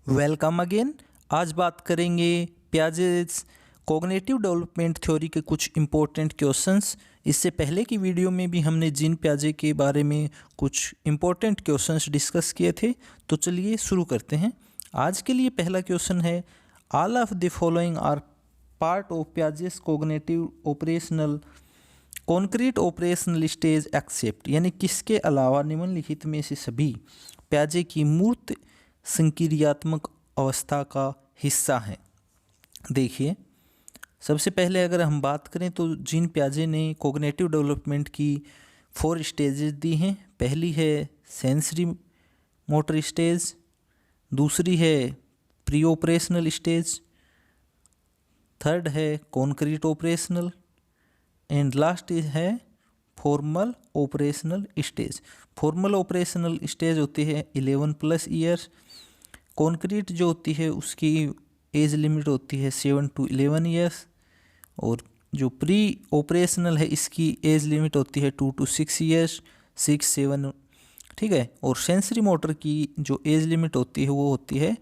Welcome again. आज बात करेंगे पियाजे's कॉग्निटिव डेवलपमेंट थ्योरी के कुछ इम्पोर्टेंट क्वेश्चंस। इससे पहले की वीडियो में भी हमने जीन पियाजे के बारे में कुछ इम्पोर्टेंट क्वेश्चंस डिस्कस किए थे, तो चलिए शुरू करते हैं। आज के लिए पहला क्वेश्चन है, all of the following are part of Piaget's cognitive operational concrete operational stage except, यानी किसके अलावा निम्नलिखित में से सभी पियाजे की मूर्त संक्रियात्मक अवस्था का हिस्सा हैं। देखिए, सबसे पहले अगर हम बात करें तो जीन पियाजे ने कॉग्निटिव डेवलपमेंट की 4 स्टेजेस दी हैं। पहली है सेंसरी मोटर स्टेज, दूसरी है प्री ऑपरेशनल स्टेज, थर्ड है कॉन्क्रीट ऑपरेशनल एंड लास्ट है formal operational stage. Formal operational stage होती है 11+ ईयर्स। कॉन्क्रीट जो होती है उसकी एज लिमिट होती है 7 to 11 ईयर्स, और जो प्री ऑपरेशनल है इसकी एज लिमिट होती है 2 to 6 ईयर्स, 6-7, ठीक है। और सेंसरी मोटर की जो एज लिमिट होती है वो होती है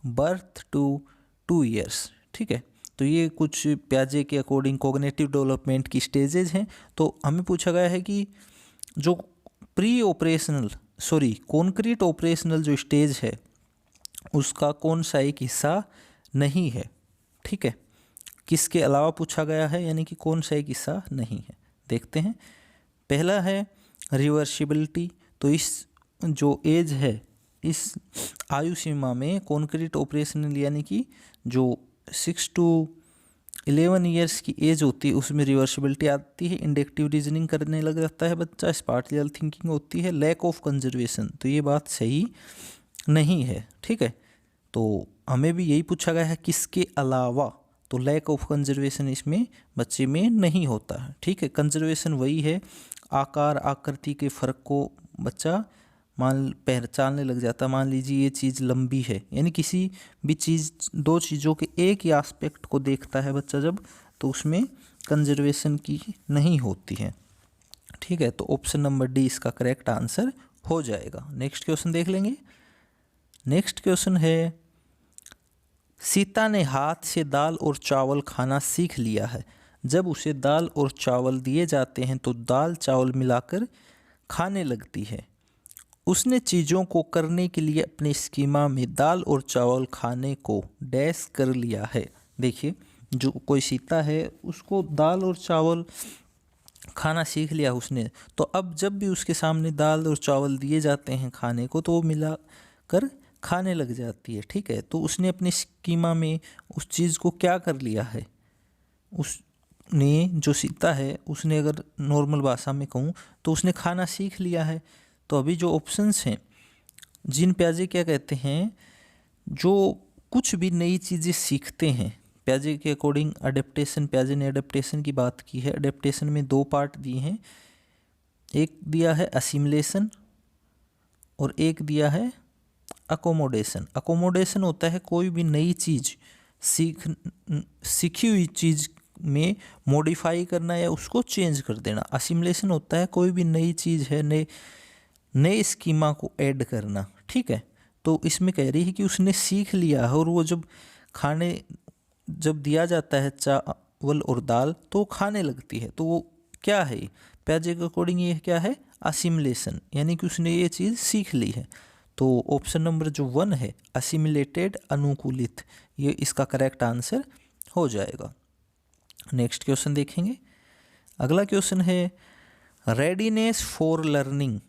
बर्थ टू 2 ईयर्स, ठीक है। तो ये कुछ पियाजे के अकॉर्डिंग कॉग्निटिव डेवलपमेंट की स्टेजेज हैं। तो हमें पूछा गया है कि जो कॉन्क्रीट ऑपरेशनल जो स्टेज है उसका कौन सा एक हिस्सा नहीं है, ठीक है। किसके अलावा पूछा गया है, यानी कि कौन सा एक हिस्सा नहीं है। देखते हैं, पहला है रिवर्सिबिलिटी। तो इस जो एज है, इस आयु सीमा में कॉन्क्रीट ऑपरेशनल यानी कि जो 6 to 11 ईयर्स की एज होती है उसमें रिवर्सिबिलिटी आती है। इंडक्टिव रीजनिंग करने लग जाता है बच्चा, स्पार्टियल थिंकिंग होती है। लैक ऑफ कंजर्वेशन, तो ये बात सही नहीं है, ठीक है। तो हमें भी यही पूछा गया है किसके अलावा, तो लैक ऑफ कंजर्वेशन इसमें बच्चे में नहीं होता है, ठीक है। कंजर्वेशन वही है, आकार आकृति के फ़र्क को बच्चा पहचानने लग जाता। मान लीजिए ये चीज़ लंबी है, यानी किसी भी चीज़, दो चीज़ों के एक ही एस्पेक्ट को देखता है बच्चा जब, तो उसमें कंजर्वेशन की नहीं होती है, ठीक है। तो ऑप्शन नंबर डी इसका करेक्ट आंसर हो जाएगा। नेक्स्ट क्वेश्चन देख लेंगे। नेक्स्ट क्वेश्चन है, सीता ने हाथ से दाल और चावल खाना सीख लिया है। जब उसे दाल और चावल दिए जाते हैं तो दाल चावल मिलाकर खाने लगती है। उसने चीज़ों को करने के लिए अपने स्कीमा में दाल और चावल खाने को डैश कर लिया है। देखिए, जो कोई सीता है उसको दाल और चावल खाना सीख लिया उसने, तो अब जब भी उसके सामने दाल और चावल दिए जाते हैं खाने को तो वो मिला कर खाने लग जाती है, ठीक है। तो उसने अपने स्कीमा में उस चीज़ को क्या कर लिया है, उसने जो सीता है उसने, अगर नॉर्मल भाषा में कहूँ तो उसने खाना सीख लिया है। तो अभी जो ऑप्शंस हैं, जीन पियाजे क्या कहते हैं, जो कुछ भी नई चीज़ें सीखते हैं, पियाजे के अकॉर्डिंग अडेप्टेशन, पियाजे ने अडेप्टेशन की बात की है। अडेप्टेशन में 2 पार्ट दिए हैं, एक दिया है असिमिलेशन और एक दिया है अकोमोडेशन। अकोमोडेशन होता है कोई भी नई चीज़ सीखी हुई चीज़ में मॉडिफाई करना या उसको चेंज कर देना। असिमिलेशन होता है कोई भी नई चीज़ है, नए स्कीमा को ऐड करना, ठीक है। तो इसमें कह रही है कि उसने सीख लिया है और वो जब दिया जाता है चावल और दाल तो खाने लगती है। तो वो क्या है, पियाजे के अकॉर्डिंग ये क्या है, असिमिलेशन, यानी कि उसने ये चीज़ सीख ली है। तो ऑप्शन नंबर जो 1 है असिमिलेटेड, अनुकूलित, ये इसका करेक्ट आंसर हो जाएगा। नेक्स्ट क्वेश्चन देखेंगे। अगला क्वेश्चन है, readiness for learning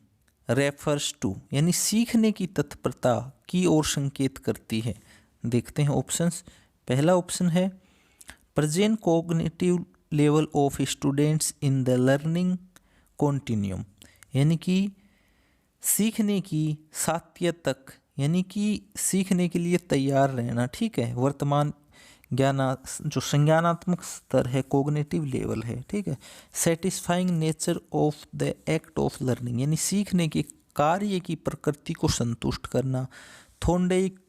refers to, यानी सीखने की तत्परता की ओर संकेत करती है। देखते हैं ऑप्शंस। पहला ऑप्शन है present cognitive level of students in the learning continuum, यानी कि सीखने की सात्य तक, यानी कि सीखने के लिए तैयार रहना, ठीक है। वर्तमान जो संज्ञानात्मक स्तर है, कॉग्निटिव लेवल है, ठीक है। Satisfying nature of the act of learning, यानी सीखने के कार्य की प्रकृति को संतुष्ट करना। थॉर्नडाइक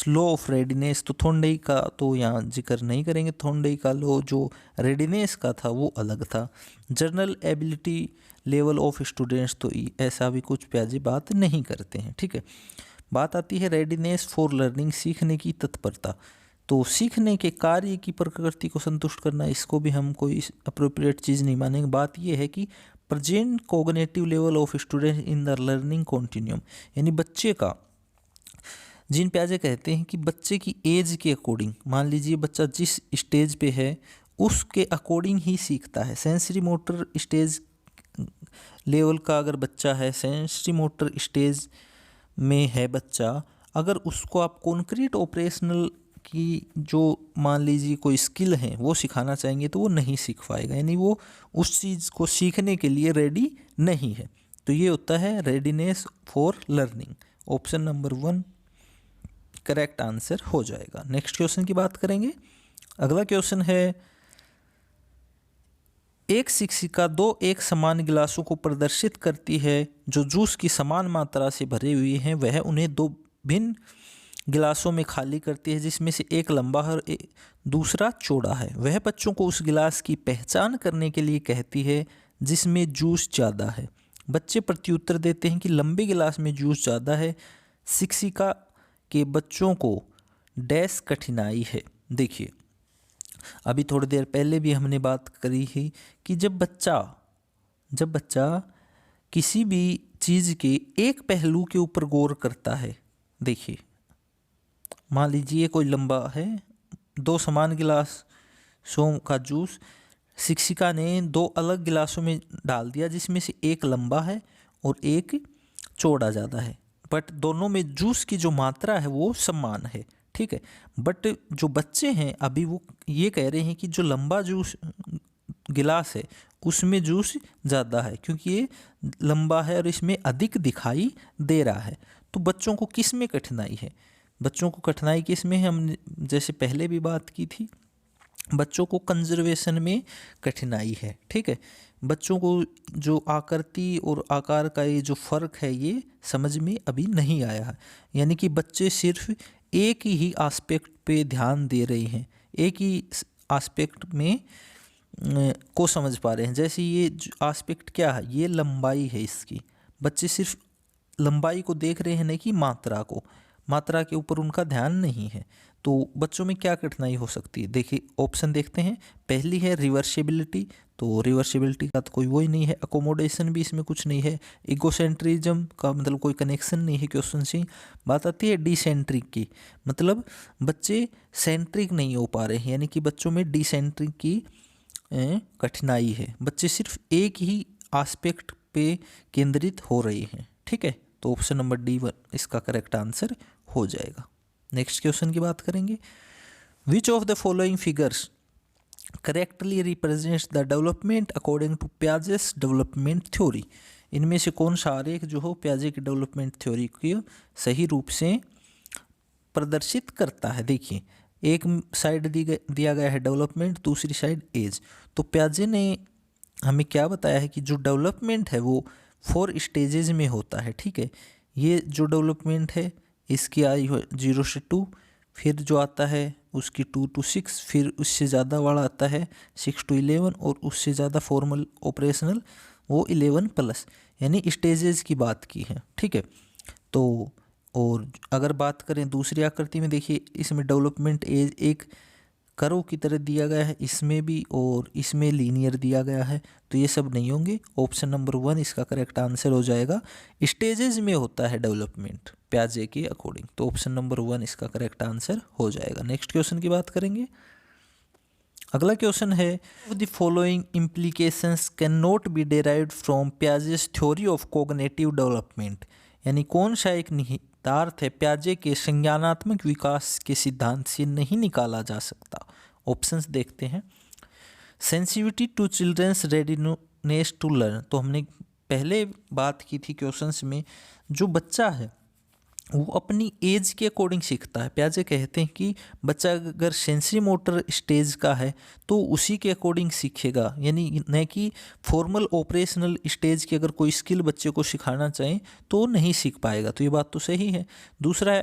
लॉ ऑफ रेडीनेस, तो थॉर्नडाइक का तो यहाँ जिक्र नहीं करेंगे, थॉर्नडाइक का लॉ जो रेडीनेस का था वो अलग था। General ability level of students, तो ऐसा भी कुछ पियाजे बात नहीं करते हैं, ठीक है। बात आती है रेडीनेस फॉर लर्निंग, सीखने की तत्परता। तो सीखने के कार्य की प्रकृति को संतुष्ट करना, इसको भी हम कोई अप्रोप्रिएट चीज़ नहीं मानेंगे। बात यह है कि present cognitive level of student in the learning continuum, यानी बच्चे का, जीन पियाजे कहते हैं कि बच्चे की एज के अकॉर्डिंग, मान लीजिए बच्चा जिस स्टेज पे है उसके अकॉर्डिंग ही सीखता है। सेंसरी मोटर स्टेज लेवल का अगर बच्चा है, सेंसरी मोटर स्टेज में है बच्चा, अगर उसको आप कॉन्क्रीट ऑपरेशनल की जो मान लीजिए कोई स्किल है वो सिखाना चाहेंगे तो वो नहीं सीख पाएगा, यानी वो उस चीज़ को सीखने के लिए रेडी नहीं है। तो ये होता है readiness for learning. Option number 1 correct answer हो जाएगा। नेक्स्ट क्वेश्चन की बात करेंगे। अगला क्वेश्चन है, एक शिक्षिका 2 एक समान गिलासों को प्रदर्शित करती है जो जूस की समान मात्रा से भरे हुए हैं। वह उन्हें 2 भिन्न गिलासों में खाली करती है, जिसमें से एक लंबा है और दूसरा चौड़ा है। वह बच्चों को उस गिलास की पहचान करने के लिए कहती है जिसमें जूस ज़्यादा है। बच्चे प्रत्युत्तर देते हैं कि लंबे गिलास में जूस ज़्यादा है। शिक्षिका के बच्चों को डैश कठिनाई है। देखिए, अभी थोड़ी देर पहले भी हमने बात करी है कि जब बच्चा किसी भी चीज़ के एक पहलू के ऊपर गौर करता है, देखिए मान लीजिए कोई लंबा है, 2 समान गिलासों का जूस शिक्षिका ने 2 अलग गिलासों में डाल दिया, जिसमें से एक लंबा है और एक चौड़ा ज़्यादा है, बट दोनों में जूस की जो मात्रा है वो समान है, ठीक है। बट जो बच्चे हैं अभी वो ये कह रहे हैं कि जो लंबा जूस गिलास है उसमें जूस ज़्यादा है, क्योंकि ये लंबा है और इसमें अधिक दिखाई दे रहा है। तो बच्चों को किस में कठिनाई है? बच्चों को कठिनाई किस में है? हमने जैसे पहले भी बात की थी, बच्चों को कंजर्वेशन में कठिनाई है, ठीक है। बच्चों को जो आकृति और आकार का ये जो फ़र्क है ये समझ में अभी नहीं आया है, यानी कि बच्चे सिर्फ एक ही एस्पेक्ट पे ध्यान दे रहे हैं, एक ही एस्पेक्ट में को समझ पा रहे हैं। जैसे ये एस्पेक्ट क्या है, ये लंबाई है इसकी, बच्चे सिर्फ लंबाई को देख रहे हैं, नहीं कि मात्रा के ऊपर उनका ध्यान नहीं है। तो बच्चों में क्या कठिनाई हो सकती है? देखिए ऑप्शन देखते हैं। पहली है रिवर्सिबिलिटी, तो रिवर्सिबिलिटी का तो कोई वो ही नहीं है। अकोमोडेशन भी इसमें कुछ नहीं है। इगोसेंट्रिज्म का मतलब कोई कनेक्शन नहीं है क्वेश्चन से। बात आती है डिसेंट्रिक की, मतलब बच्चे सेंट्रिक नहीं हो पा रहे हैं, यानी कि बच्चों में डिसेंट्रिक की कठिनाई है। बच्चे सिर्फ एक ही एस्पेक्ट पे केंद्रित हो रहे हैं, ठीक है। तो ऑप्शन नंबर D1 इसका करेक्ट आंसर हो जाएगा। नेक्स्ट क्वेश्चन की बात करेंगे। Which of the following figures correctly represents the development according to Piaget's development theory? इनमें से कौन सा आरेख जो हो पियाजे की डेवलपमेंट थ्योरी को सही रूप से प्रदर्शित करता है? देखिए, एक साइड दिया गया है डेवलपमेंट, दूसरी साइड एज। तो पियाजे ने हमें क्या बताया है कि जो डेवलपमेंट है वो 4 स्टेजेज में होता है, ठीक है। ये जो डेवलपमेंट है इसकी आयु 0 से 2, फिर जो आता है उसकी 2 to 6, फिर उससे ज़्यादा वाला आता है 6 to 11, और उससे ज़्यादा फॉर्मल ऑपरेशनल वो 11+, यानी स्टेजेस की बात की है, ठीक है। तो और अगर बात करें दूसरी आकृति में, देखिए इसमें डेवलपमेंट एज एक कर्व की तरह दिया गया है, इसमें भी और इसमें लीनियर दिया गया है, तो ये सब नहीं होंगे। ऑप्शन नंबर 1 इसका करेक्ट आंसर हो जाएगा। स्टेजेस में होता है डेवलपमेंट पियाजे के अकॉर्डिंग, तो ऑप्शन नंबर 1 इसका करेक्ट आंसर हो जाएगा। नेक्स्ट क्वेश्चन की बात करेंगे। अगला क्वेश्चन है, the following implications can not be derived from Piaget's theory of cognitive development, यानी कौन सा एक निहितार्थ है पियाजे के संज्ञानात्मक विकास के सिद्धांत से नहीं निकाला जा सकता? ऑप्शंस देखते हैं। Sensitivity to children's readiness to learn, तो हमने पहले बात की थी क्वेश्चंस में, जो बच्चा है वो अपनी एज के अकॉर्डिंग सीखता है। पियाजे कहते हैं कि बच्चा अगर सेंसरी मोटर स्टेज का है तो उसी के अकॉर्डिंग सीखेगा, यानी न कि फॉर्मल ऑपरेशनल स्टेज की अगर कोई स्किल बच्चे को सिखाना चाहें तो नहीं सीख पाएगा। तो ये बात तो सही है। दूसरा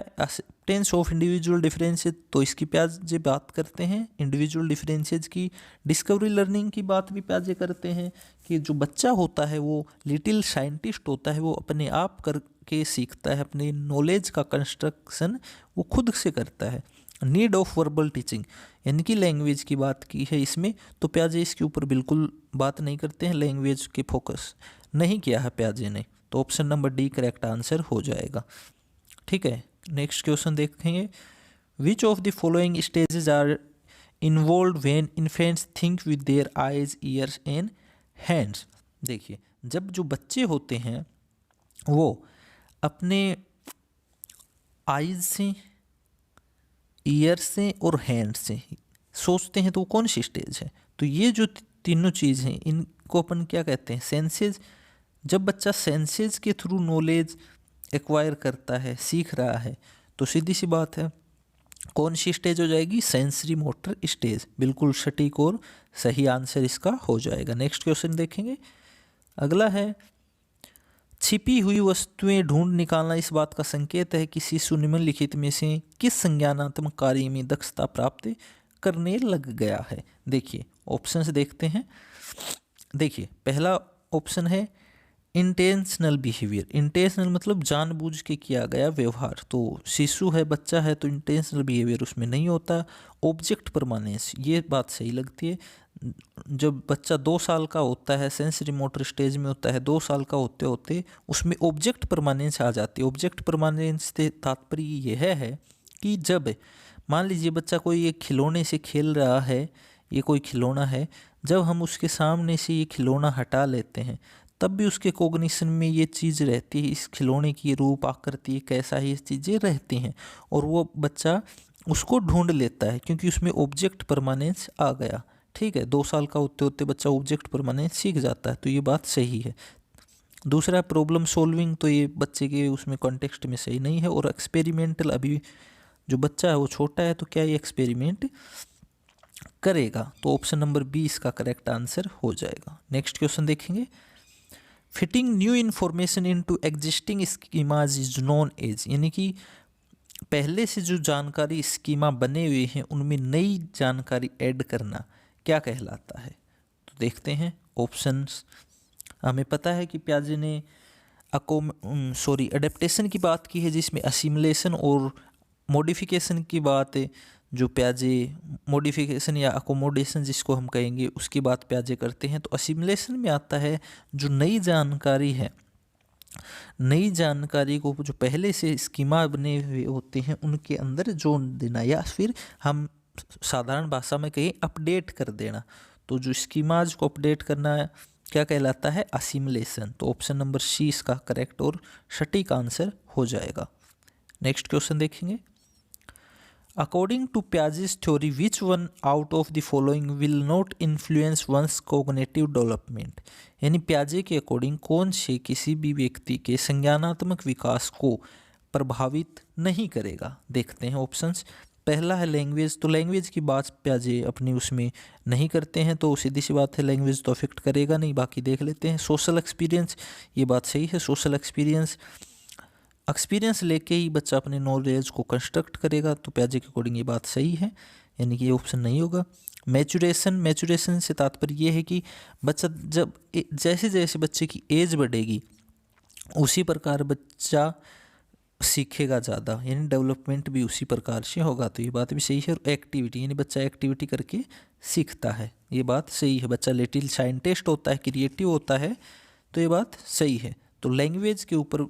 एक्सेप्टेंस ऑफ इंडिविजुअल डिफरेंसेज, तो इसकी प्याजे बात करते हैं। इंडिविजुअल डिफरेंसेज की डिस्कवरी लर्निंग की बात भी प्याजे करते हैं कि जो बच्चा होता है वो लिटिल साइंटिस्ट होता है, वो अपने आप करके सीखता है, अपने नॉलेज का कंस्ट्रक्शन वो खुद से करता है। नीड ऑफ वर्बल टीचिंग यानी कि लैंग्वेज की बात की है इसमें, तो प्याजे इसके ऊपर बिल्कुल बात नहीं करते हैं, लैंग्वेज के फोकस नहीं किया है प्याजे ने, तो option number D correct answer हो जाएगा। ठीक है, नेक्स्ट क्वेश्चन देखेंगे। Which of the following stages are involve when infants think with their eyes ears and hands. देखिए, जब जो बच्चे होते हैं वो अपने आइज से, ईयर से और हैंड से सोचते हैं, तो वो कौन सी स्टेज है? तो ये जो तीनों चीज़ हैं इनको अपन क्या कहते हैं? सेंसेज। जब बच्चा सेंसेज के थ्रू नॉलेज एक्वायर करता है, सीख रहा है, तो सीधी सी बात है कौन सी स्टेज हो जाएगी? Sensory motor stage. बिल्कुल सटीक और सही आंसर इसका हो जाएगा। नेक्स्ट क्वेश्चन देखेंगे। अगला है, छिपी हुई वस्तुएं ढूंढ निकालना इस बात का संकेत है कि शिशु निम्नलिखित में से किस संज्ञानात्मक कार्य में दक्षता प्राप्त करने लग गया है। देखिए, ऑप्शंस देखते हैं। देखिए, पहला ऑप्शन है इंटेंशनल बिहेवियर। इंटेंशनल मतलब जानबूझ के किया गया व्यवहार, तो शिशु है, बच्चा है, तो इंटेंशनल बिहेवियर उसमें नहीं होता। ऑब्जेक्ट परमानेंस, ये बात सही लगती है। जब बच्चा 2 साल का होता है, सेंसरी मोटर स्टेज में होता है, 2 साल का होते होते उसमें ऑब्जेक्ट परमानेंस आ जाती है। ऑब्जेक्ट परमानेंस से तात्पर्य यह है कि जब मान लीजिए बच्चा कोई एक खिलौने से खेल रहा है, ये कोई खिलौना है, जब हम उसके सामने से ये खिलौना हटा लेते हैं तब भी उसके कॉग्निशन में ये चीज़ रहती है, इस खिलौने की रूप आकृति कैसा है, ये चीज़ें रहती हैं, और वो बच्चा उसको ढूंढ लेता है क्योंकि उसमें ऑब्जेक्ट परमानेंस आ गया। ठीक है, 2 साल का होते होते बच्चा ऑब्जेक्ट परमानेंस सीख जाता है, तो ये बात सही है। दूसरा प्रॉब्लम सॉल्विंग, तो ये बच्चे के उसमें कॉन्टेक्स्ट में सही नहीं है। और एक्सपेरिमेंटल, अभी जो बच्चा है वो छोटा है, तो क्या ये एक्सपेरिमेंट करेगा? तो ऑप्शन नंबर 20 का करेक्ट आंसर हो जाएगा। नेक्स्ट क्वेश्चन देखेंगे। Fitting new information into existing schemas is known as, यानी कि पहले से जो जानकारी स्कीमा बने हुए हैं उनमें नई जानकारी ऐड करना क्या कहलाता है? तो देखते हैं ऑप्शंस। हमें पता है कि प्याजे ने अडेप्टेशन की बात की है, जिसमें असिमुलेशन और मॉडिफिकेशन की बात है। जो प्याजे मॉडिफिकेशन या अकोमोडेशन जिसको हम कहेंगे उसकी बात प्याजे करते हैं। तो असिमुलेशन में आता है जो नई जानकारी है, नई जानकारी को जो पहले से स्कीमा बने हुए होते हैं उनके अंदर जोड़ देना, या फिर हम साधारण भाषा में कहें अपडेट कर देना। तो जो स्कीमाज को अपडेट करना क्या कहलाता है? असिमुलेशन। तो ऑप्शन नंबर सी इसका करेक्ट और सटीक आंसर हो जाएगा। नेक्स्ट क्वेश्चन देखेंगे। According to Piaget's theory which one out of the following will not influence one's cognitive development, यानी प्याजे के अकॉर्डिंग कौन से किसी भी व्यक्ति के संज्ञानात्मक विकास को प्रभावित नहीं करेगा? देखते हैं ऑप्शंस। पहला है लैंग्वेज, तो लैंग्वेज की बात प्याजे अपनी उसमें नहीं करते हैं, तो सीधी सी बात है लैंग्वेज तो अफेक्ट करेगा नहीं। बाकी देख लेते हैं। सोशल एक्सपीरियंस, ये बात सही है। सोशल एक्सपीरियंस लेके ही बच्चा अपने नॉलेज को कंस्ट्रक्ट करेगा, तो प्याजे के अकॉर्डिंग ये बात सही है, यानी कि ये ऑप्शन नहीं होगा। मैचुरेशन से तात्पर्य ये है कि बच्चा जब जैसे जैसे बच्चे की एज बढ़ेगी उसी प्रकार बच्चा सीखेगा ज़्यादा, यानी डेवलपमेंट भी उसी प्रकार से होगा, तो ये बात भी सही है। और एक्टिविटी, यानी बच्चा एक्टिविटी करके सीखता है, ये बात सही है। बच्चा लिटिल साइंटिस्ट होता है, क्रिएटिव होता है, तो ये बात सही है। तो लैंग्वेज के ऊपर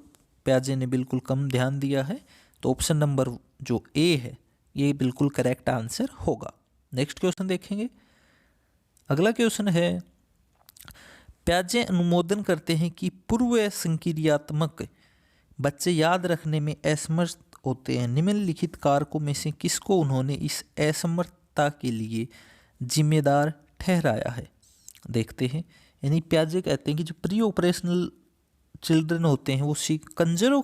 प्याजे ने बिल्कुल कम ध्यान दिया है, तो ऑप्शन नंबर जो ए है ये बिल्कुल करेक्ट आंसर होगा। नेक्स्ट क्वेश्चन देखेंगे। अगला क्वेश्चन है, प्याजे अनुमोदन करते हैं कि पूर्व संक्रियात्मक बच्चे याद रखने में असमर्थ होते हैं। निम्नलिखित कारकों में से किसको उन्होंने इस असमर्थता के लिए जिम्मेदार ठहराया है? देखते हैं। यानी प्याजे कहते हैं कि जो प्री ऑपरेशनल चिल्ड्रन होते हैं वो कंजर्व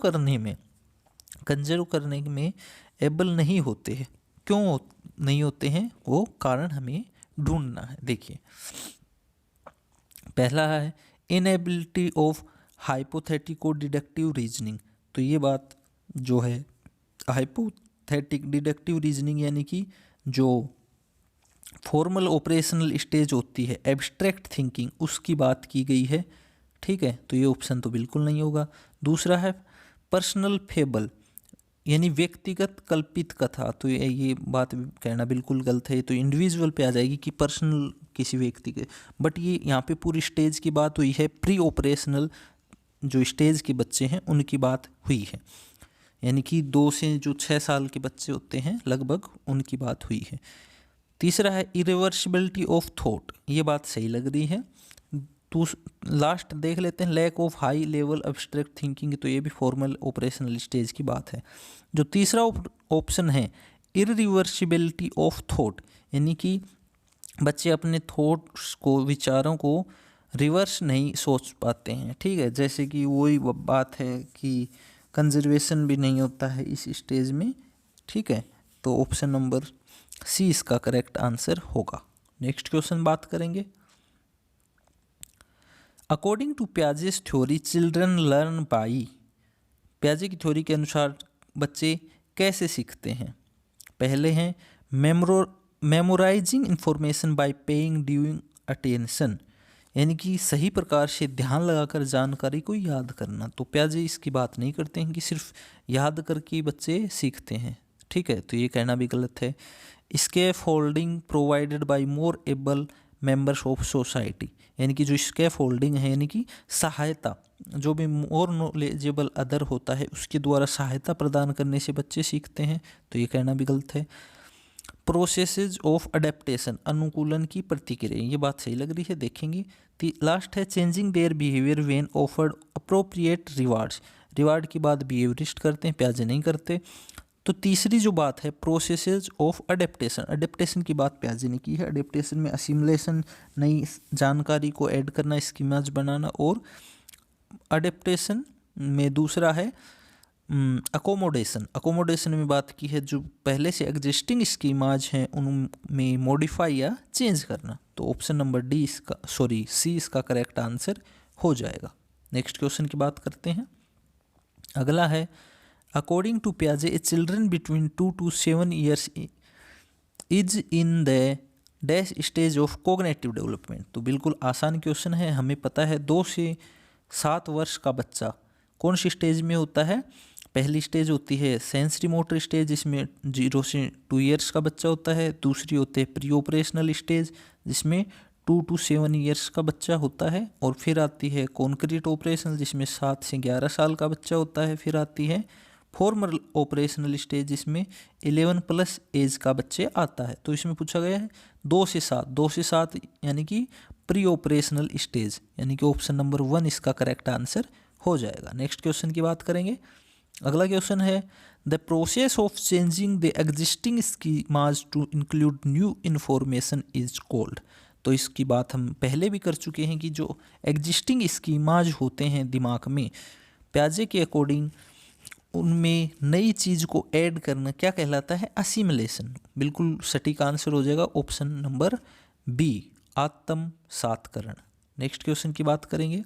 करने में एबल नहीं होते हैं। क्यों नहीं होते हैं? वो कारण हमें ढूंढना है। देखिए, पहला है इनएबिलिटी ऑफ हाइपोथेटिको डिडक्टिव रीजनिंग, तो ये बात जो है सिंथेटिक डिडक्टिव रीजनिंग यानी कि जो फॉर्मल ऑपरेशनल स्टेज होती है, एब्स्ट्रैक्ट थिंकिंग, उसकी बात की गई है। ठीक है, तो ये ऑप्शन तो बिल्कुल नहीं होगा। दूसरा है पर्सनल फेबल यानी व्यक्तिगत कल्पित कथा, तो ये बात कहना बिल्कुल गलत है, तो इंडिविजुअल पे आ जाएगी कि पर्सनल किसी व्यक्ति के। बट ये यहाँ पे पूरी स्टेज की बात हुई है, प्री ऑपरेशनल जो स्टेज के बच्चे हैं उनकी बात हुई है, यानी कि 2 से जो 6 साल के बच्चे होते हैं लगभग उनकी बात हुई है। तीसरा है इरिवर्सिबिलिटी ऑफ थॉट, ये बात सही लग रही है। लास्ट देख लेते हैं, lack of high level abstract thinking, तो ये भी फॉर्मल ऑपरेशनल स्टेज की बात है। जो तीसरा ऑप्शन है इरिवर्सिबिलिटी ऑफ थॉट, यानी कि बच्चे अपने थॉट्स को, विचारों को रिवर्स नहीं सोच पाते हैं। ठीक है, जैसे कि वही बात है कि कंजर्वेशन भी नहीं होता है इस स्टेज में। ठीक है, तो ऑप्शन नंबर सी इसका करेक्ट आंसर होगा। नेक्स्ट क्वेश्चन बात करेंगे। According to Piaget's theory children learn by, पियाजे की थ्योरी के अनुसार बच्चे कैसे सीखते हैं? पहले हैं memorising information by paying doing attention, यानी कि सही प्रकार से ध्यान लगाकर जानकारी को याद करना। तो पियाजे इसकी बात नहीं करते हैं कि सिर्फ याद करके बच्चे सीखते हैं। ठीक है, तो ये कहना भी गलत है। Scaffolding provided by more able members of society, यानी कि जो स्कैफोल्डिंग है यानी कि सहायता, जो भी मोर नॉलेजेबल अदर होता है उसके द्वारा सहायता प्रदान करने से बच्चे सीखते हैं, तो ये कहना भी गलत है। प्रोसेसेस ऑफ अडेप्टेशन, अनुकूलन की प्रतिक्रिया, ये बात सही लग रही है, देखेंगे। लास्ट है changing their behaviour when offered appropriate rewards, reward की बात बिहेवियरिस्ट करते हैं, पियाजे नहीं करते। तो तीसरी जो बात है प्रोसेसेस ऑफ अडेप्टेशन, अडेप्टेशन की बात पियाजे ने की है। अडेप्टेशन में असिमुलेशन, नई जानकारी को ऐड करना, स्कीमाज बनाना, और अडेप्टेशन में दूसरा है अकोमोडेशन, अकोमोडेशन में बात की है जो पहले से एग्जिस्टिंग स्कीमाज हैं उनमें मॉडिफाई या चेंज करना। तो ऑप्शन नंबर सी इसका करेक्ट आंसर हो जाएगा। नेक्स्ट क्वेश्चन की बात करते हैं। अगला है अकॉर्डिंग टू पियाजे a children between 2 to 7 years is in the dash stage of cognitive development, तो बिल्कुल आसान क्वेश्चन है, हमें पता है 2 से 7 वर्ष का बच्चा कौन सी स्टेज में होता है। पहली स्टेज होती है सेंसरी मोटर स्टेज, जिसमें 0 से 2 ईयर्स का बच्चा होता है। दूसरी होती है प्री ऑपरेशनल स्टेज, जिसमें 2 to 7 ईयर्स का बच्चा होता है। और फिर आती है कॉन्क्रीट ऑपरेशनल, जिसमें 7 से 11 साल का बच्चा होता है। फिर आती है फॉर्मल ऑपरेशनल स्टेज, जिसमें 11+ एज का बच्चे आता है। तो इसमें पूछा गया है 2 से 7 यानी कि प्री ऑपरेशनल स्टेज, यानी कि ऑप्शन नंबर 1 इसका करेक्ट आंसर हो जाएगा। नेक्स्ट क्वेश्चन की बात करेंगे। अगला क्वेश्चन है the process of changing the existing schemas to include new information is called, तो इसकी बात हम पहले भी कर चुके हैं कि जो एग्जिस्टिंग स्कीमाज होते हैं दिमाग में, पियाजे के अकॉर्डिंग उनमें नई चीज़ को ऐड करना क्या कहलाता है? असिमिलेशन। बिल्कुल सटीक आंसर हो जाएगा ऑप्शन नंबर बी, आत्मसातकरण। नेक्स्ट क्वेश्चन की बात करेंगे।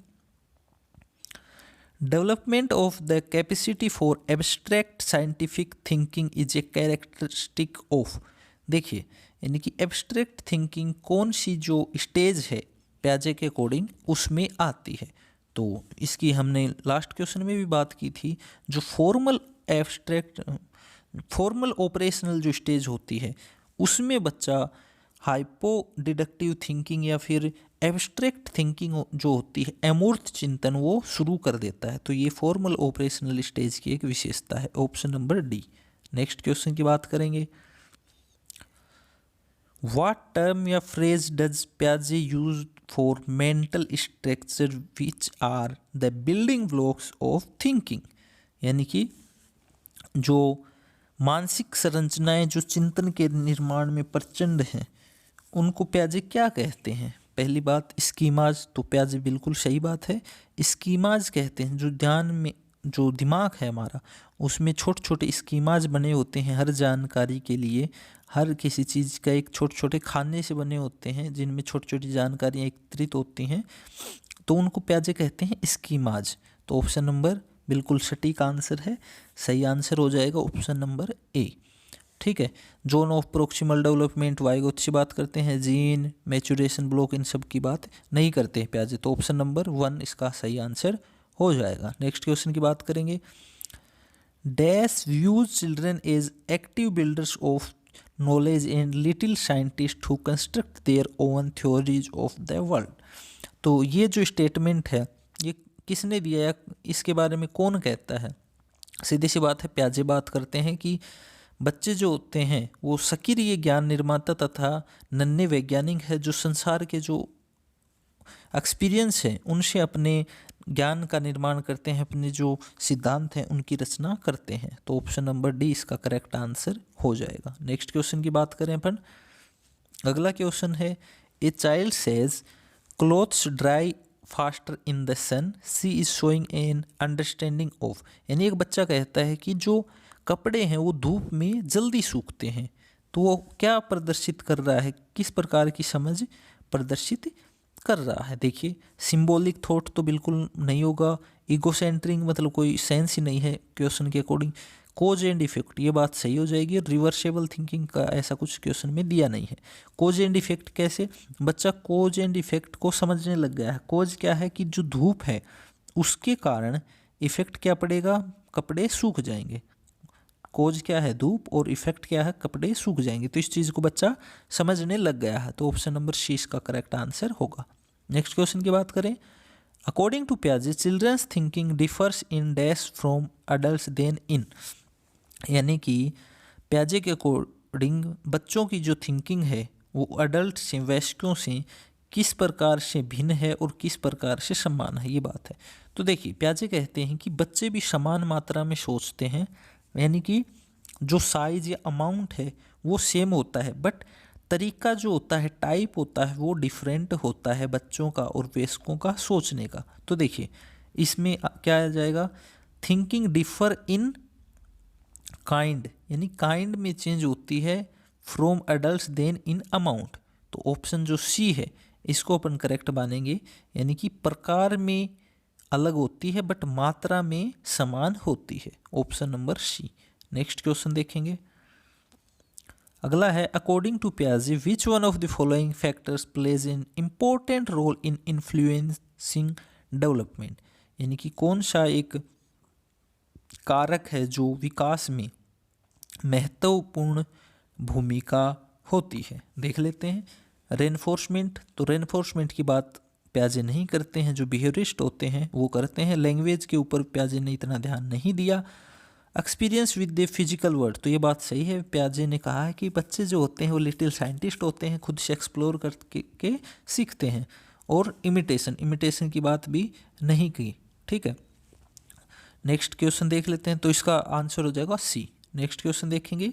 Development of the capacity for abstract scientific thinking is a characteristic of, देखिए यानी कि एब्स्ट्रैक्ट थिंकिंग कौन सी जो स्टेज है पियाजे के अकॉर्डिंग उसमें आती है। तो इसकी हमने लास्ट क्वेश्चन में भी बात की थी। जो फॉर्मल ऑपरेशनल जो स्टेज होती है उसमें बच्चा हाइपो डिडक्टिव थिंकिंग या फिर एब्स्ट्रैक्ट थिंकिंग जो होती है, अमूर्त चिंतन, वो शुरू कर देता है। तो ये फॉर्मल ऑपरेशनल स्टेज की एक विशेषता है, option number D. Next question की बात करेंगे। What term या phrase does Piaget use for mental structure which are the building blocks of thinking, यानी कि जो मानसिक संरचनाएं जो चिंतन के निर्माण में प्रचंड हैं उनको पियाजे क्या कहते हैं? पहली बात स्कीमाज, तो पियाजे बिल्कुल सही बात है, स्कीमाज कहते हैं जो ध्यान में जो दिमाग है हमारा उसमें छोटे छोटे स्कीमाज बने होते हैं हर जानकारी के लिए। हर किसी चीज़ का एक छोटे छोटे खाने से बने होते हैं जिनमें छोटी छोटी जानकारियाँ एकत्रित होती हैं, तो उनको पियाजे कहते हैं स्कीमाज। तो ऑप्शन नंबर बिल्कुल सटीक आंसर है, सही आंसर हो जाएगा ऑप्शन नंबर ए। ठीक है। जोन ऑफ प्रोक्सिमल डेवलपमेंट वाइगोट से बात करते हैं, जीन मैचुरेशन ब्लॉक इन सब की बात नहीं करते हैं प्याजे। तो ऑप्शन नंबर 1 इसका सही आंसर हो जाएगा। नेक्स्ट क्वेश्चन की बात करेंगे। Dash views children as active builders of knowledge and little scientist who construct their own theories of the world. तो ये जो स्टेटमेंट है ये किसने दिया है, इसके बारे में कौन कहता है? सीधी सी बात है, प्याजे बात करते हैं कि बच्चे जो होते हैं वो सक्रिय ज्ञान निर्माता तथा नन्हे वैज्ञानिक है जो संसार के जो एक्सपीरियंस है उनसे अपने ज्ञान का निर्माण करते हैं, अपने जो सिद्धांत हैं उनकी रचना करते हैं। तो ऑप्शन नंबर डी इसका करेक्ट आंसर हो जाएगा। नेक्स्ट क्वेश्चन की बात करें अपन, अगला क्वेश्चन है a child says clothes dry faster in the sun, she is showing an understanding of. यानी एक बच्चा कहता है कि जो कपड़े हैं वो धूप में जल्दी सूखते हैं। तो वो क्या प्रदर्शित कर रहा है, किस प्रकार की समझ प्रदर्शित कर रहा है? देखिए, सिंबॉलिक थॉट तो बिल्कुल नहीं होगा, इगोसेंट्रिक मतलब कोई सेंस ही नहीं है क्वेश्चन के अकॉर्डिंग। कोज एंड इफेक्ट ये बात सही हो जाएगी। रिवर्सेबल थिंकिंग का ऐसा कुछ क्वेश्चन में दिया नहीं है। कोज एंड इफेक्ट कैसे? बच्चा कोज एंड इफेक्ट को समझने लग गया है। कोज क्या है कि जो धूप है उसके कारण इफेक्ट क्या पड़ेगा, कपड़े सूख जाएंगे। कोज क्या है? धूप, और इफेक्ट क्या है? कपड़े सूख जाएंगे। तो इस चीज़ को बच्चा समझने लग गया है। तो ऑप्शन नंबर सी इसका करेक्ट आंसर होगा। नेक्स्ट क्वेश्चन की बात करें, अकॉर्डिंग टू प्याजे children's thinking differs in dash from adult than in. यानी कि प्याजे के अकॉर्डिंग बच्चों की जो थिंकिंग है वो अडल्ट से, वयस्कों से किस प्रकार से भिन्न है और किस प्रकार से समान है, ये बात है। तो देखिए, प्याजे कहते हैं कि बच्चे भी समान मात्रा में सोचते हैं, यानी कि जो साइज या अमाउंट है वो सेम होता है, बट तरीका जो होता है, टाइप होता है, वो डिफरेंट होता है बच्चों का और वयस्कों का सोचने का। तो देखिए, इसमें क्या आ जाएगा, थिंकिंग डिफर इन काइंड, यानी काइंड में चेंज होती है, from adult than in amount. तो ऑप्शन जो सी है इसको अपन करेक्ट मानेंगे, यानी कि प्रकार में अलग होती है बट मात्रा में समान होती है। Option number C. Next question देखेंगे, अगला है अकॉर्डिंग टू प्याजे which one of the following factors plays an important role in influencing development. यानी कि कौन सा एक कारक है जो विकास में महत्वपूर्ण भूमिका होती है। देख लेते हैं, रेनफोर्समेंट। तो रेनफोर्समेंट की बात प्याजे नहीं करते हैं, जो बिहेवियरिस्ट होते हैं वो करते हैं। लैंग्वेज के ऊपर प्याजे ने इतना ध्यान नहीं दिया। Experience with the physical world, तो ये बात सही है। प्याजे ने कहा है कि बच्चे जो होते हैं वो लिटिल साइंटिस्ट होते हैं, खुद से एक्सप्लोर करके सीखते हैं। और इमिटेशन की बात भी नहीं की। ठीक है, नेक्स्ट क्वेश्चन देख लेते हैं। तो इसका आंसर हो जाएगा सी। नेक्स्ट क्वेश्चन देखेंगे,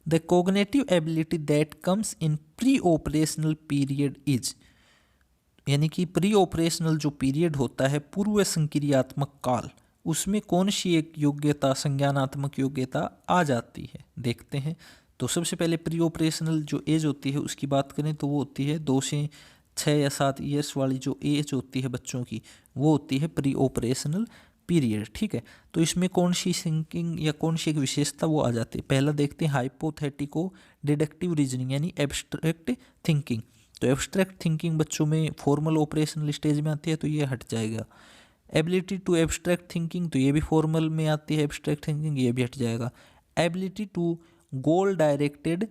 the cognitive ability that comes in pre operational period is. यानी कि प्री ऑपरेशनल जो पीरियड होता है, पूर्व संक्रियात्मक काल, उसमें कौन सी एक योग्यता, संज्ञानात्मक योग्यता आ जाती है, देखते हैं। तो सबसे पहले प्री ऑपरेशनल जो एज होती है उसकी बात करें तो वो होती है 2 से 6 या 7 ईयर्स वाली जो एज होती है बच्चों की, वो होती है प्री ऑपरेशनल पीरियड। ठीक है, तो इसमें कौन सी थिंकिंग या कौन सी एक विशेषता वो आ जाती है? पहला देखते हैं हाइपोथेटिको डिडक्टिव रीजनिंग, यानी एब्स्ट्रैक्ट थिंकिंग। तो एब्स्ट्रैक्ट थिंकिंग बच्चों में फॉर्मल ऑपरेशनल स्टेज में आती है, तो ये हट जाएगा। एबिलिटी टू एब्स्ट्रैक्ट थिंकिंग, तो ये भी फॉर्मल में आती है एब्स्ट्रैक्ट थिंकिंग, ये भी हट जाएगा। Ability to goal directed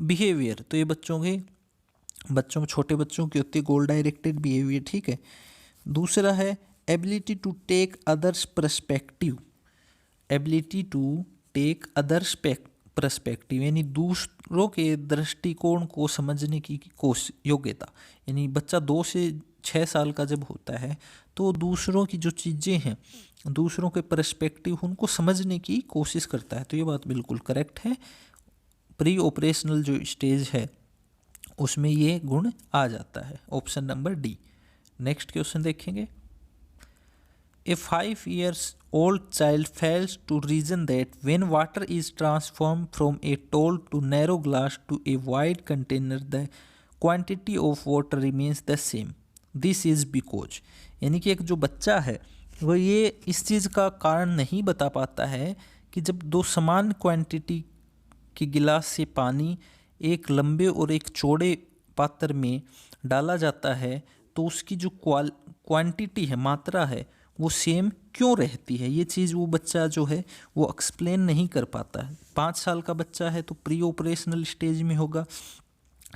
behaviour, तो ये बच्चों में छोटे बच्चों की होती है गोल डायरेक्टेड बिहेवियर। ठीक है, दूसरा है ability to take others perspective. Ability to take others perspective, यानी दूसरों के दृष्टिकोण को समझने की योग्यता। यानी बच्चा 2 से 6 साल का जब होता है तो दूसरों की जो चीज़ें हैं, दूसरों के पर्सपेक्टिव, उनको समझने की कोशिश करता है। तो ये बात बिल्कुल करेक्ट है। प्री ऑपरेशनल जो स्टेज है उसमें ये गुण आ जाता है। Option number D. Next question देखेंगे, ए 5 years old child fails to reason that when water is transformed from a tall to narrow glass to a wide container, the quantity of water remains the same. This is because, यानी कि एक जो बच्चा है वो ये इस चीज़ का कारण नहीं बता पाता है कि जब दो समान क्वांटिटी के गिलास से पानी एक लंबे और एक चौड़े पात्र में डाला जाता है तो उसकी जो क्वांटिटी है, मात्रा है, वो सेम क्यों रहती है। ये चीज़ वो बच्चा जो है वो एक्सप्लेन नहीं कर पाता है। 5 साल का बच्चा है तो प्री ऑपरेशनल स्टेज में होगा,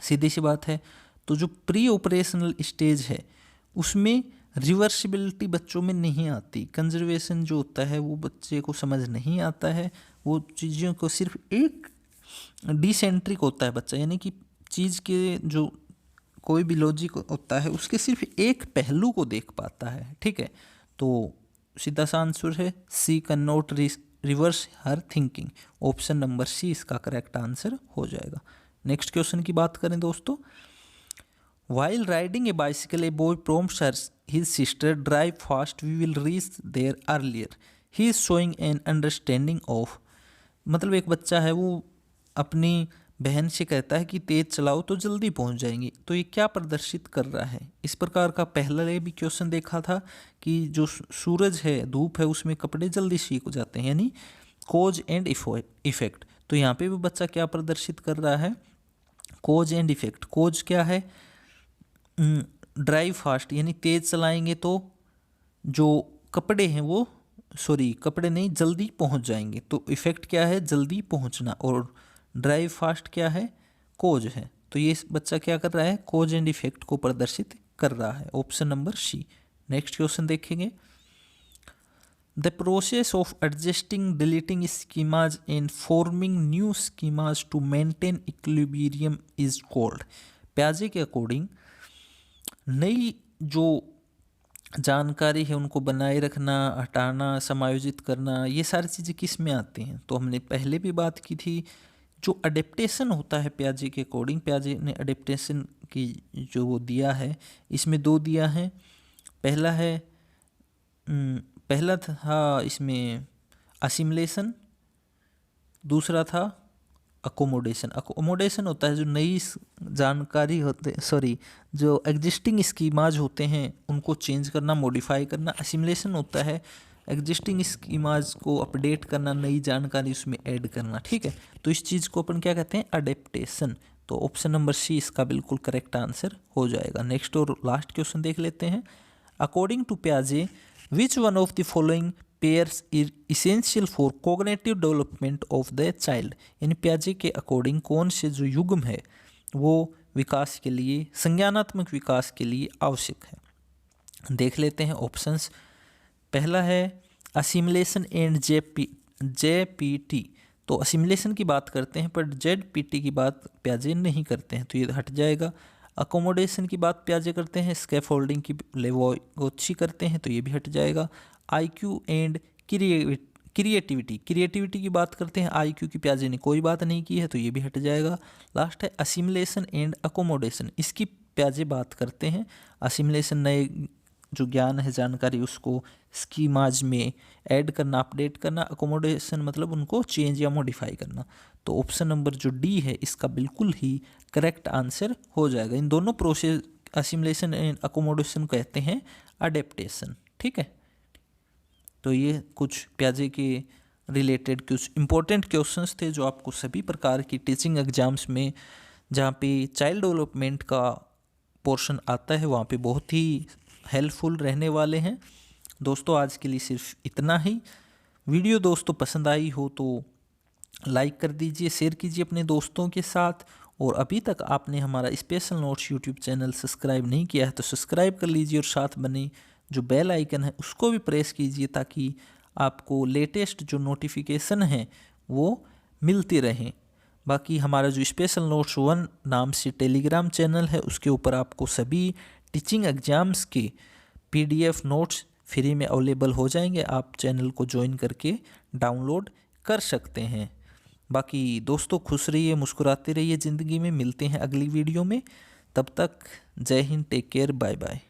सीधी सी बात है। तो जो प्री ऑपरेशनल स्टेज है उसमें रिवर्सिबिलिटी बच्चों में नहीं आती, कंजर्वेशन जो होता है वो बच्चे को समझ नहीं आता है। वो चीज़ों को सिर्फ एक डिसेंट्रिक होता है बच्चा, यानी कि चीज़ के जो कोई भी लॉजिक होता है उसके सिर्फ एक पहलू को देख पाता है, ठीक है। तो सीधा सा आंसर है C, can not reverse her thinking. Option number C इसका करेक्ट आंसर हो जाएगा। नेक्स्ट क्वेश्चन की बात करें दोस्तों, While riding a bicycle, a boy prompts his sister, drive fast, we will reach there earlier. He is showing an understanding of, मतलब एक बच्चा है वो अपनी बहन से कहता है कि तेज़ चलाओ तो जल्दी पहुंच जाएंगे। तो ये क्या प्रदर्शित कर रहा है। इस प्रकार का पहला भी क्वेश्चन देखा था कि जो सूरज है, धूप है, उसमें कपड़े जल्दी सीख जाते हैं, यानी कोज एंड इफेक्ट। तो यहाँ पे भी बच्चा क्या प्रदर्शित कर रहा है, कोज एंड इफेक्ट। कोज क्या है, ड्राइव फास्ट, यानी तेज़ चलाएंगे तो जो कपड़े हैं वो, कपड़े नहीं, जल्दी पहुंच जाएंगे। तो इफ़ेक्ट क्या है, जल्दी पहुंचना, और ड्राइव फास्ट क्या है, कोज है। तो ये बच्चा क्या कर रहा है, कोज एंड इफेक्ट को प्रदर्शित कर रहा है। Option number C. Next question देखेंगे, the process of adjusting deleting schemas and forming new schemas to maintain equilibrium is called. प्याजे के अकॉर्डिंग नई जो जानकारी है उनको बनाए रखना, हटाना, समायोजित करना, ये सारी चीज़ें किस में आती हैं। तो हमने पहले भी बात की थी, जो अडेप्टेशन होता है प्याजे के अकॉर्डिंग, प्याजे ने अडेप्टेशन की जो वो दिया है, इसमें 2 दिया है। पहला था इसमें असिमुलेशन, दूसरा था अकोमोडेशन। अकोमोडेशन होता है जो नई जानकारी होते, जो एग्जिस्टिंग स्कीमाज होते हैं उनको चेंज करना, मॉडिफाई करना। असिमुलेशन होता है एग्जिस्टिंग स्कीमाज को अपडेट करना, नई जानकारी उसमें ऐड करना, ठीक है। तो इस चीज़ को अपन क्या कहते हैं, अडेप्टेशन। तो ऑप्शन नंबर सी इसका बिल्कुल करेक्ट आंसर हो जाएगा। नेक्स्ट और लास्ट क्वेश्चन देख लेते हैं, अकॉर्डिंग टू प्याजे which one of the following pairs is essential for cognitive development of the child. यानी प्याजे के अकॉर्डिंग कौन से जो युग्म है वो विकास के लिए, संज्ञानात्मक विकास के लिए आवश्यक है। देख लेते हैं ऑप्शंस। पहला है असिमुलेशन एंड JPT। तो असिमुलेशन की बात करते हैं पर ZPT की बात प्याजे नहीं करते हैं, तो ये हट जाएगा। अकोमोडेशन की बात प्याजे करते हैं, स्कैफोल्डिंग की लेवोगोत्स्की करते हैं, तो ये भी हट जाएगा। IQ एंड क्रिएटिविटी की बात करते हैं, IQ की प्याजे ने कोई बात नहीं की है, तो ये भी हट जाएगा। लास्ट है असिमुलेशन एंड अकोमोडेशन, इसकी प्याजे बात करते हैं। असिमुलेशन नए जो ज्ञान है, जानकारी, उसको स्कीमाज में ऐड करना, अपडेट करना। अकोमोडेशन मतलब उनको चेंज या मॉडिफाई करना। तो ऑप्शन नंबर जो डी है इसका बिल्कुल ही करेक्ट आंसर हो जाएगा। इन दोनों प्रोसेस, असिमुलेशन एंड अकोमोडेशन कहते हैं अडेप्टेशन, ठीक है। तो ये कुछ प्याजे के रिलेटेड कुछ इंपॉर्टेंट क्वेश्चंस थे जो आपको सभी प्रकार की टीचिंग एग्जाम्स में, जहाँ पे चाइल्ड डेवलपमेंट का पोर्शन आता है, वहाँ पे बहुत ही हेल्पफुल रहने वाले हैं। दोस्तों आज के लिए सिर्फ इतना ही। वीडियो दोस्तों पसंद आई हो तो लाइक कर दीजिए, शेयर कीजिए अपने दोस्तों के साथ। और अभी तक आपने हमारा special notes YouTube channel subscribe नहीं किया है तो सब्सक्राइब कर लीजिए, और साथ बने जो बेल आइकन है उसको भी प्रेस कीजिए ताकि आपको लेटेस्ट जो नोटिफिकेशन है वो मिलती रहें। बाकी हमारा जो स्पेशल नोट्स 1 नाम से टेलीग्राम चैनल है उसके ऊपर आपको सभी टीचिंग एग्जाम्स के PDF नोट्स फ्री में अवेलेबल हो जाएंगे। आप चैनल को ज्वाइन करके डाउनलोड कर सकते हैं। बाकी दोस्तों खुश रहिए, मुस्कुराते रहिए ज़िंदगी में। मिलते हैं अगली वीडियो में, तब तक जय हिंद, टेक केयर, बाय बाय।